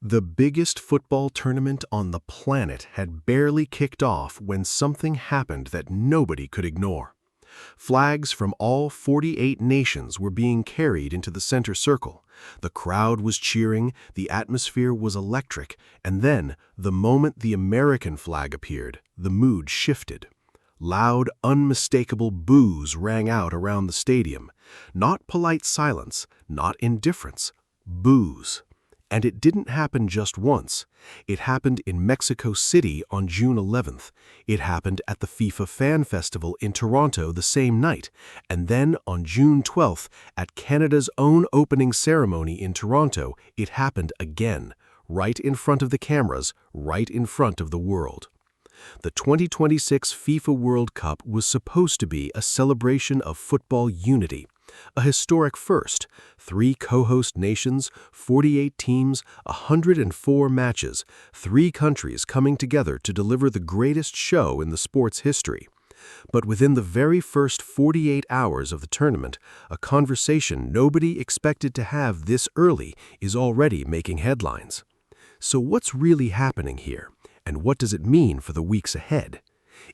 The biggest football tournament on the planet had barely kicked off when something happened that nobody could ignore. Flags from all 48 nations were being carried into the center circle. The crowd was cheering, the atmosphere was electric, and then, the moment the American flag appeared, the mood shifted. Loud, unmistakable boos rang out around the stadium. Not polite silence, not indifference, boos. And it didn't happen just once. It happened in Mexico City on June 11th. It happened at the FIFA Fan Festival in Toronto the same night. And then on June 12th, at Canada's own opening ceremony in Toronto, it happened again, right in front of the cameras, right in front of the world. The 2026 FIFA World Cup was supposed to be a celebration of football unity. A historic first: 3 co-host nations, 48 teams, 104 matches, 3 countries coming together to deliver the greatest show in the sport's history. But within the very first 48 hours of the tournament, a conversation nobody expected to have this early is already making headlines. So what's really happening here, and what does it mean for the weeks ahead?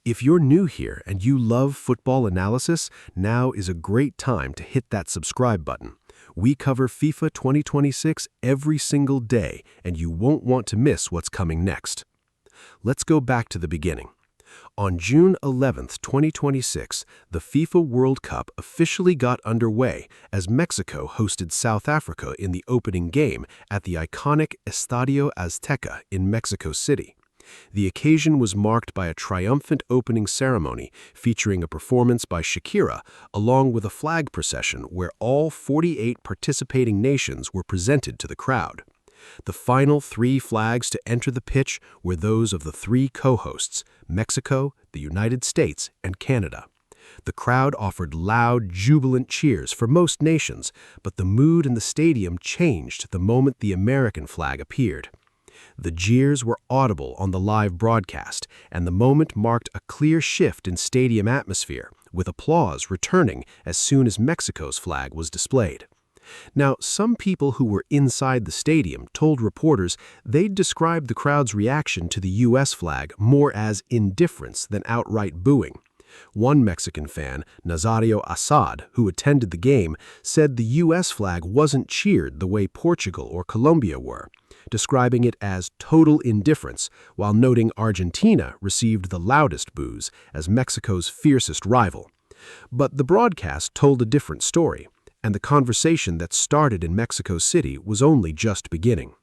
If you're new here and you love football analysis, now is a great time to hit that subscribe button. We cover FIFA 2026 every single day, and you won't want to miss what's coming next. Let's go back to the beginning. On June 11, 2026, the FIFA World Cup officially got underway as Mexico hosted South Africa in the opening game at the iconic Estadio Azteca in Mexico City. The occasion was marked by a triumphant opening ceremony featuring a performance by Shakira, along with a flag procession where all 48 participating nations were presented to the crowd. The final 3 flags to enter the pitch were those of the 3 co-hosts, Mexico, the United States, and Canada. The crowd offered loud, jubilant cheers for most nations, but the mood in the stadium changed the moment the American flag appeared. The jeers were audible on the live broadcast, and the moment marked a clear shift in stadium atmosphere, with applause returning as soon as Mexico's flag was displayed. Now, some people who were inside the stadium told reporters they'd describe the crowd's reaction to the U.S. flag more as indifference than outright booing. One Mexican fan, Nazario Assad, who attended the game, said the U.S. flag wasn't cheered the way Portugal or Colombia were, describing it as total indifference, while noting Argentina received the loudest boos as Mexico's fiercest rival. But the broadcast told a different story, and the conversation that started in Mexico City was only just beginning.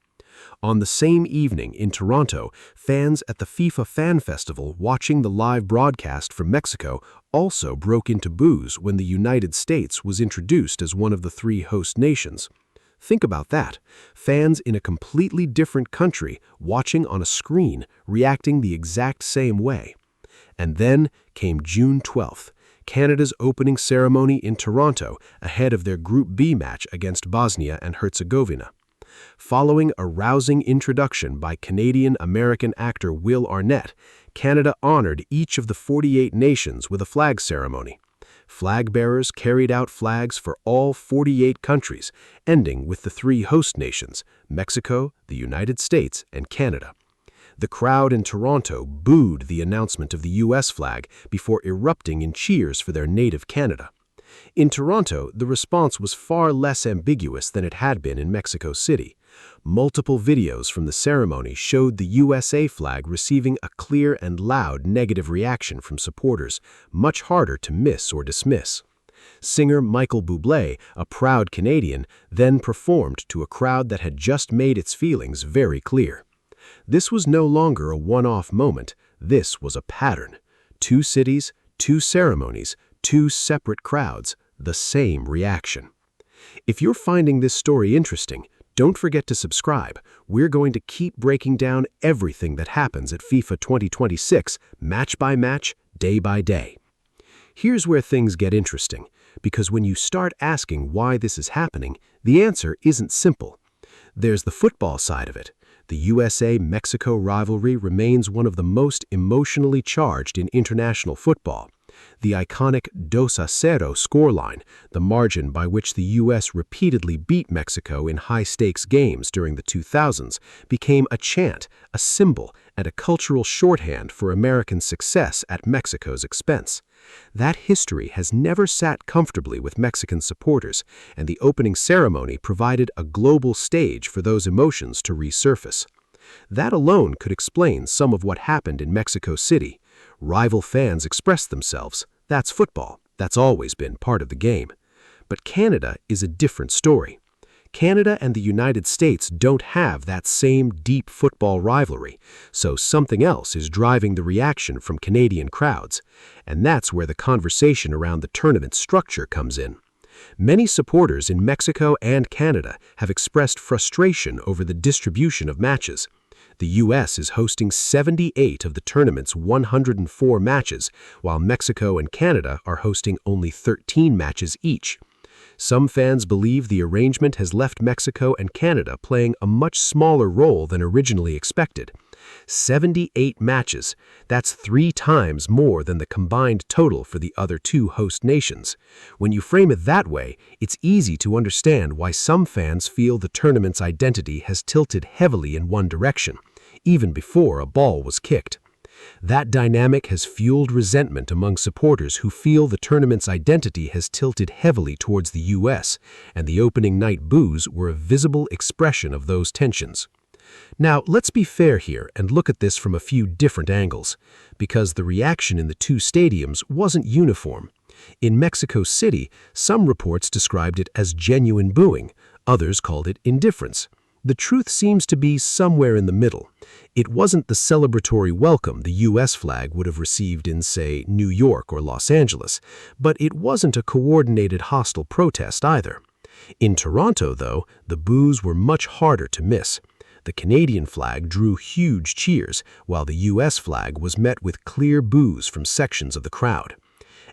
On the same evening in Toronto, fans at the FIFA Fan Festival watching the live broadcast from Mexico also broke into boos when the United States was introduced as one of the 3 host nations. Think about that. Fans in a completely different country watching on a screen, reacting the exact same way. And then came June 12th, Canada's opening ceremony in Toronto ahead of their Group B match against Bosnia and Herzegovina. Following a rousing introduction by Canadian-American actor Will Arnett, Canada honored each of the 48 nations with a flag ceremony. Flag bearers carried out flags for all 48 countries, ending with the 3 host nations, Mexico, the United States, and Canada. The crowd in Toronto booed the announcement of the U.S. flag before erupting in cheers for their native Canada. In Toronto, the response was far less ambiguous than it had been in Mexico City. Multiple videos from the ceremony showed the USA flag receiving a clear and loud negative reaction from supporters, much harder to miss or dismiss. Singer Michael Bublé, a proud Canadian, then performed to a crowd that had just made its feelings very clear. This was no longer a one-off moment. This was a pattern. 2 cities, 2 ceremonies, 2 separate crowds, the same reaction. If you're finding this story interesting, don't forget to subscribe. We're going to keep breaking down everything that happens at FIFA 2026, match by match, day by day. Here's where things get interesting, because when you start asking why this is happening, the answer isn't simple. There's the football side of it. The USA-Mexico rivalry remains one of the most emotionally charged in international football. The iconic 2-0 scoreline, the margin by which the U.S. repeatedly beat Mexico in high-stakes games during the 2000s, became a chant, a symbol, and a cultural shorthand for American success at Mexico's expense. That history has never sat comfortably with Mexican supporters, and the opening ceremony provided a global stage for those emotions to resurface. That alone could explain some of what happened in Mexico City. Rival fans expressed themselves. That's football. That's always been part of the game. But Canada is a different story. Canada and the United States don't have that same deep football rivalry, so something else is driving the reaction from Canadian crowds. And that's where the conversation around the tournament structure comes in. Many supporters in Mexico and Canada have expressed frustration over the distribution of matches. The U.S. is hosting 78 of the tournament's 104 matches, while Mexico and Canada are hosting only 13 matches each. Some fans believe the arrangement has left Mexico and Canada playing a much smaller role than originally expected. 78 matches, that's 3 times more than the combined total for the other two host nations. When you frame it that way, it's easy to understand why some fans feel the tournament's identity has tilted heavily in one direction, even before a ball was kicked. That dynamic has fueled resentment among supporters who feel the tournament's identity has tilted heavily towards the U.S., and the opening night boos were a visible expression of those tensions. Now, let's be fair here and look at this from a few different angles, because the reaction in the two stadiums wasn't uniform. In Mexico City, some reports described it as genuine booing, others called it indifference. The truth seems to be somewhere in the middle. It wasn't the celebratory welcome the U.S. flag would have received in, say, New York or Los Angeles, but it wasn't a coordinated hostile protest either. In Toronto, though, the boos were much harder to miss. The Canadian flag drew huge cheers, while the U.S. flag was met with clear boos from sections of the crowd.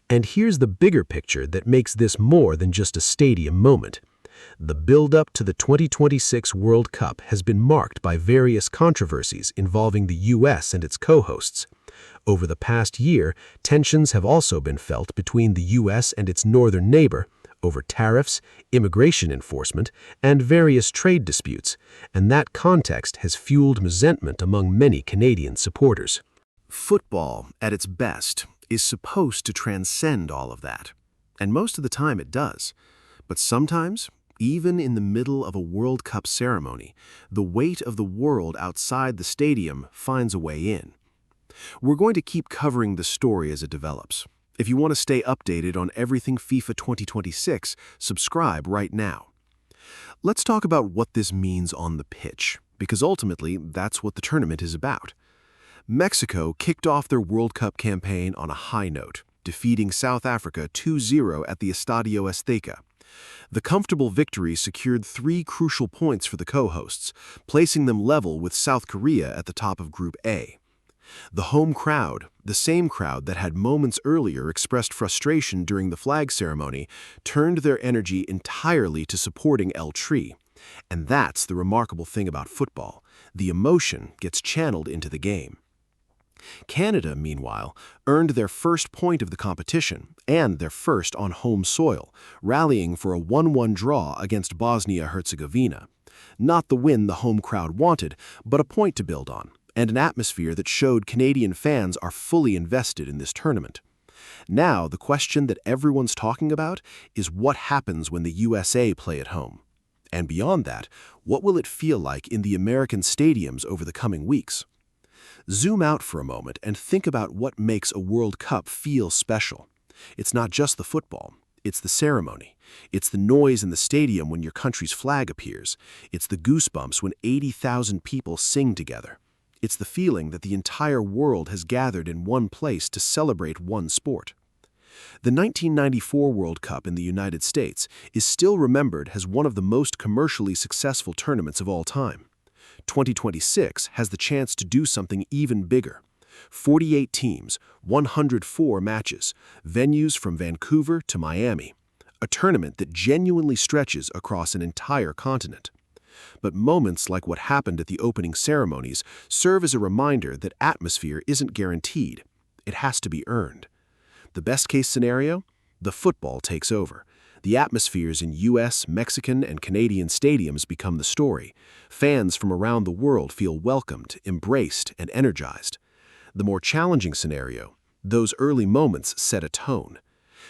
And here's the bigger picture that makes this more than just a stadium moment. The build-up to the 2026 World Cup has been marked by various controversies involving the U.S. and its co-hosts. Over the past year, tensions have also been felt between the U.S. and its northern neighbor over tariffs, immigration enforcement, and various trade disputes, and that context has fueled resentment among many Canadian supporters. Football, at its best, is supposed to transcend all of that, and most of the time it does. But sometimes, even in the middle of a World Cup ceremony, the weight of the world outside the stadium finds a way in. We're going to keep covering the story as it develops. If you want to stay updated on everything FIFA 2026, subscribe right now. Let's talk about what this means on the pitch, because ultimately that's what the tournament is about. Mexico kicked off their World Cup campaign on a high note, defeating South Africa 2-0 at the Estadio Azteca. The comfortable victory secured 3 crucial points for the co-hosts, placing them level with South Korea at the top of Group A. The home crowd, the same crowd that had moments earlier expressed frustration during the flag ceremony, turned their energy entirely to supporting El Tri. And that's the remarkable thing about football. The emotion gets channeled into the game. Canada, meanwhile, earned their first point of the competition and their first on home soil, rallying for a 1-1 draw against Bosnia-Herzegovina. Not the win the home crowd wanted, but a point to build on, and an atmosphere that showed Canadian fans are fully invested in this tournament. Now, the question that everyone's talking about is what happens when the USA play at home. And beyond that, what will it feel like in the American stadiums over the coming weeks? Zoom out for a moment and think about what makes a World Cup feel special. It's not just the football. It's the ceremony. It's the noise in the stadium when your country's flag appears. It's the goosebumps when 80,000 people sing together. It's the feeling that the entire world has gathered in one place to celebrate one sport. The 1994 World Cup in the United States is still remembered as one of the most commercially successful tournaments of all time. 2026 has the chance to do something even bigger. 48 teams, 104 matches, venues from Vancouver to Miami. A tournament that genuinely stretches across an entire continent. But moments like what happened at the opening ceremonies serve as a reminder that atmosphere isn't guaranteed. It has to be earned. The best-case scenario? The football takes over. The atmospheres in US, Mexican, and Canadian stadiums become the story. Fans from around the world feel welcomed, embraced, and energized. The more challenging scenario, those early moments set a tone.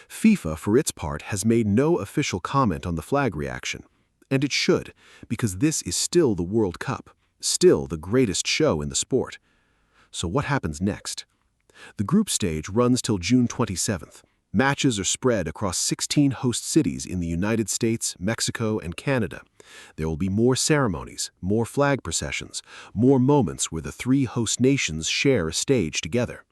FIFA, for its part, has made no official comment on the flag reaction. And it should, because this is still the World Cup, still the greatest show in the sport. So what happens next? The group stage runs till June 27th. Matches are spread across 16 host cities in the United States, Mexico, and Canada. There will be more ceremonies, more flag processions, more moments where the three host nations share a stage together.